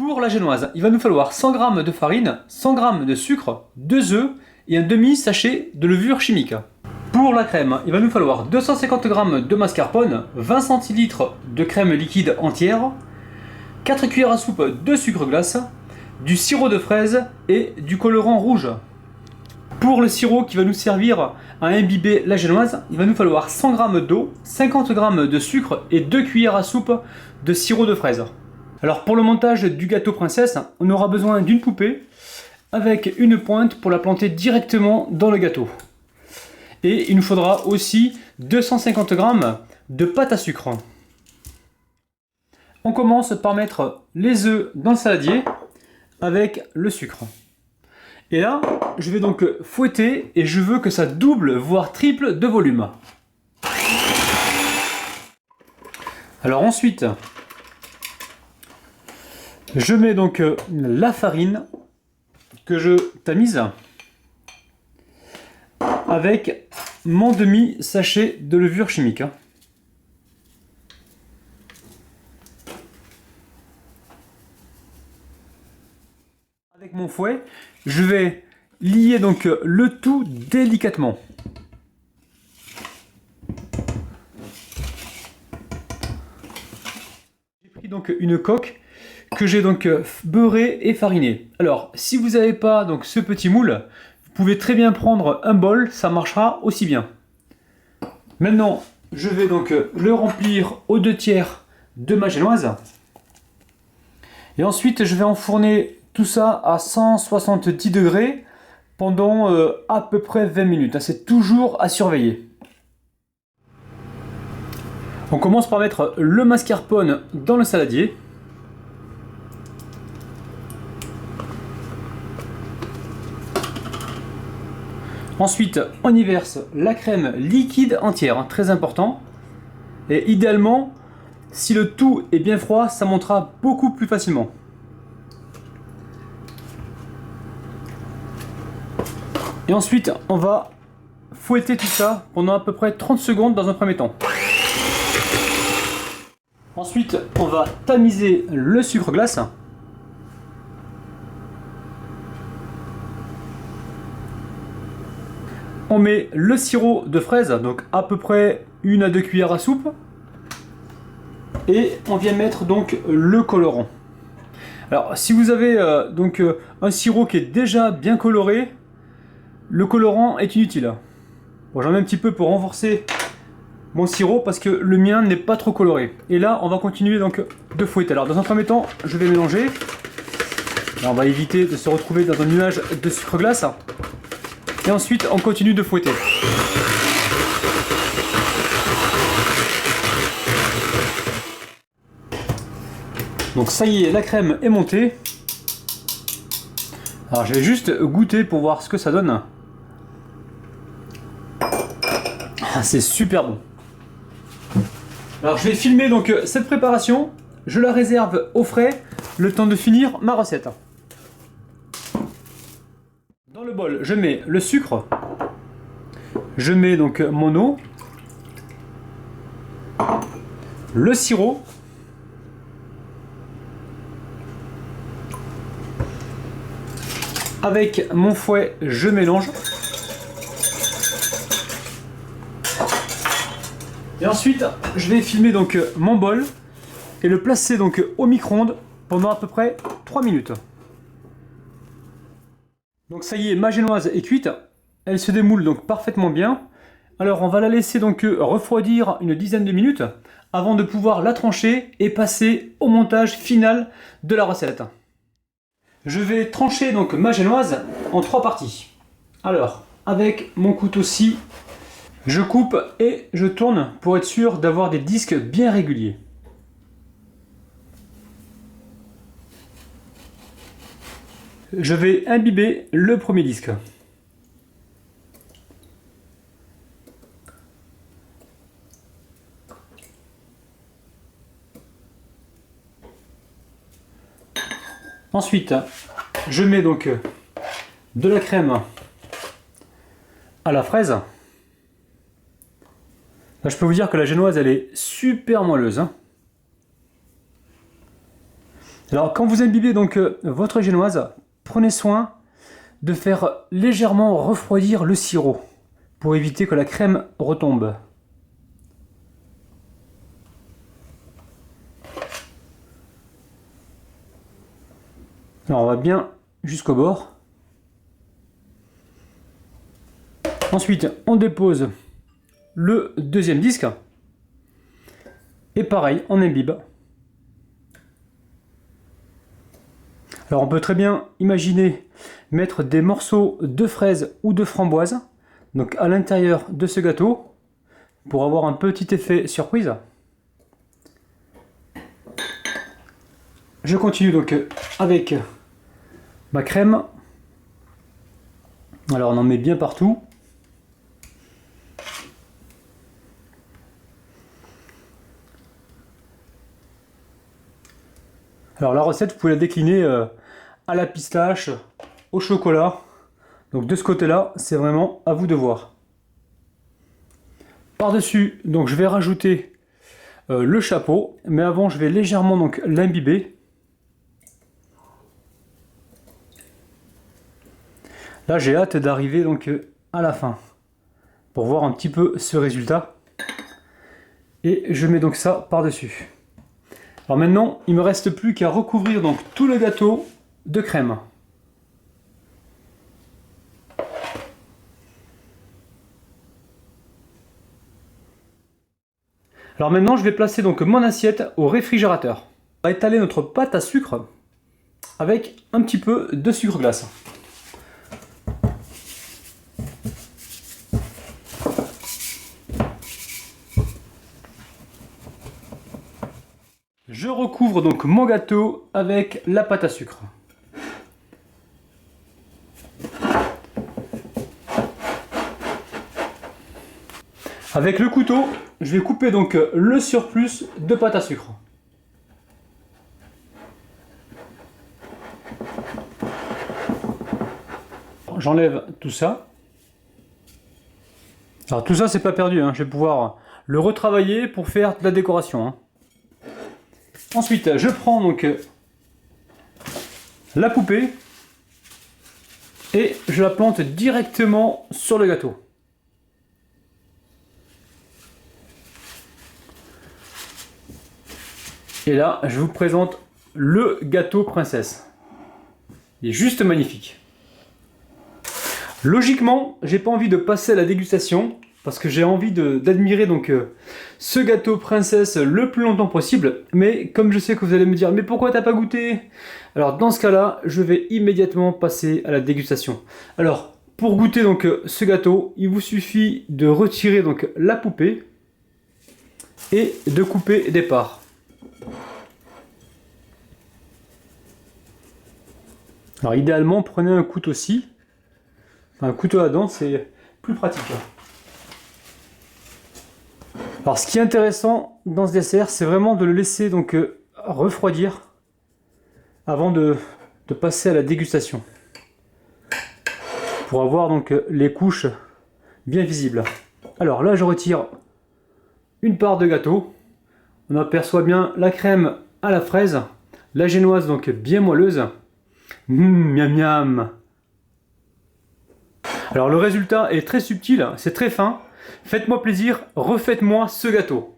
Pour la génoise, il va nous falloir 100 g de farine, 100 g de sucre, 2 œufs et un demi-sachet de levure chimique. Pour la crème, il va nous falloir 250 g de mascarpone, 20 centilitres de crème liquide entière, 4 cuillères à soupe de sucre glace, du sirop de fraise et du colorant rouge. Pour le sirop qui va nous servir à imbiber la génoise, il va nous falloir 100 g d'eau, 50 g de sucre et 2 cuillères à soupe de sirop de fraise. Alors pour le montage du gâteau princesse, on aura besoin d'une poupée avec une pointe pour la planter directement dans le gâteau. Et il nous faudra aussi 250 g de pâte à sucre. On commence par mettre les œufs dans le saladier avec le sucre. Et là, je vais donc fouetter et je veux que ça double, voire triple de volume. Alors ensuite, je mets donc la farine que je tamise avec mon demi-sachet de levure chimique. Avec mon fouet, je vais lier donc le tout délicatement. J'ai pris donc une coque que j'ai donc beurré et fariné. Alors, si vous n'avez pas donc ce petit moule, vous pouvez très bien prendre un bol, ça marchera aussi bien. Maintenant, je vais donc le remplir aux 2/3 de ma génoise. Et ensuite, je vais enfourner tout ça à 170 degrés pendant à peu près 20 minutes. C'est toujours à surveiller. On commence par mettre le mascarpone dans le saladier. Ensuite, on y verse la crème liquide entière, très important. Et idéalement, si le tout est bien froid, ça montera beaucoup plus facilement. Et ensuite, on va fouetter tout ça pendant à peu près 30 secondes dans un premier temps. Ensuite, on va tamiser le sucre glace. On met le sirop de fraise, donc à peu près 1 à 2 cuillères à soupe. Et on vient mettre donc le colorant. Alors si vous avez un sirop qui est déjà bien coloré, le colorant est inutile. Bon, j'en mets un petit peu pour renforcer mon sirop parce que le mien n'est pas trop coloré. Et là on va continuer donc de fouetter. Alors dans un premier temps je vais mélanger. Alors, on va éviter de se retrouver dans un nuage de sucre glace. Et ensuite on continue de fouetter. Donc ça y est, la crème est montée. Alors je vais juste goûter pour voir ce que ça donne. Ah, c'est super bon. Alors je vais filmer donc cette préparation. Je la réserve au frais, le temps de finir ma recette. Dans le bol, je mets le sucre. Je mets donc mon eau. Le sirop. Avec mon fouet, je mélange. Et ensuite, je vais filmer donc mon bol et le placer donc au micro-ondes pendant à peu près 3 minutes. Donc ça y est, ma génoise est cuite. Elle se démoule donc parfaitement bien. Alors on va la laisser donc refroidir une dizaine de minutes avant de pouvoir la trancher et passer au montage final de la recette. Je vais trancher donc ma génoise en 3 parties. Alors, avec mon couteau-ci, je coupe et je tourne pour être sûr d'avoir des disques bien réguliers. Je vais imbiber le premier disque. Ensuite, je mets donc de la crème à la fraise. Là, je peux vous dire que la génoise, elle est super moelleuse. Alors quand vous imbibez donc votre génoise, prenez soin de faire légèrement refroidir le sirop pour éviter que la crème retombe. Alors on va bien jusqu'au bord. Ensuite, on dépose le deuxième disque. Et pareil, on imbibe. Alors on peut très bien imaginer mettre des morceaux de fraises ou de framboises donc à l'intérieur de ce gâteau pour avoir un petit effet surprise. Je continue donc avec ma crème. Alors on en met bien partout. Alors la recette, vous pouvez la décliner à la pistache, au chocolat. Donc de ce côté-là, c'est vraiment à vous de voir. Par-dessus, donc je vais rajouter le chapeau, mais avant je vais légèrement donc l'imbiber. Là, j'ai hâte d'arriver donc à la fin pour voir un petit peu ce résultat. Et je mets donc ça par-dessus. Alors maintenant, il me reste plus qu'à recouvrir donc tout le gâteau de crème. Alors maintenant, je vais placer donc mon assiette au réfrigérateur. On va étaler notre pâte à sucre avec un petit peu de sucre glace. Je recouvre donc mon gâteau avec la pâte à sucre. Avec le couteau, je vais couper donc le surplus de pâte à sucre. J'enlève tout ça. Alors tout ça c'est pas perdu, hein. Je vais pouvoir le retravailler pour faire de la décoration, hein. Ensuite, je prends donc la poupée et je la plante directement sur le gâteau. Et là, je vous présente le gâteau princesse. Il est juste magnifique. Logiquement, j'ai pas envie de passer à la dégustation parce que j'ai envie d'admirer donc ce gâteau princesse le plus longtemps possible. Mais comme je sais que vous allez me dire, mais pourquoi t'as pas goûté? Alors dans ce cas-là, je vais immédiatement passer à la dégustation. Alors pour goûter donc ce gâteau, il vous suffit de retirer donc la poupée et de couper des parts. Alors idéalement, prenez un couteau aussi. Enfin, un couteau à dents, c'est plus pratique. Alors ce qui est intéressant dans ce dessert, c'est vraiment de le laisser donc refroidir avant de passer à la dégustation. Pour avoir donc les couches bien visibles. Alors là, je retire une part de gâteau. On aperçoit bien la crème à la fraise, la génoise donc bien moelleuse. Miam miam. Alors le résultat est très subtil, c'est très fin. Faites-moi plaisir, refaites-moi ce gâteau.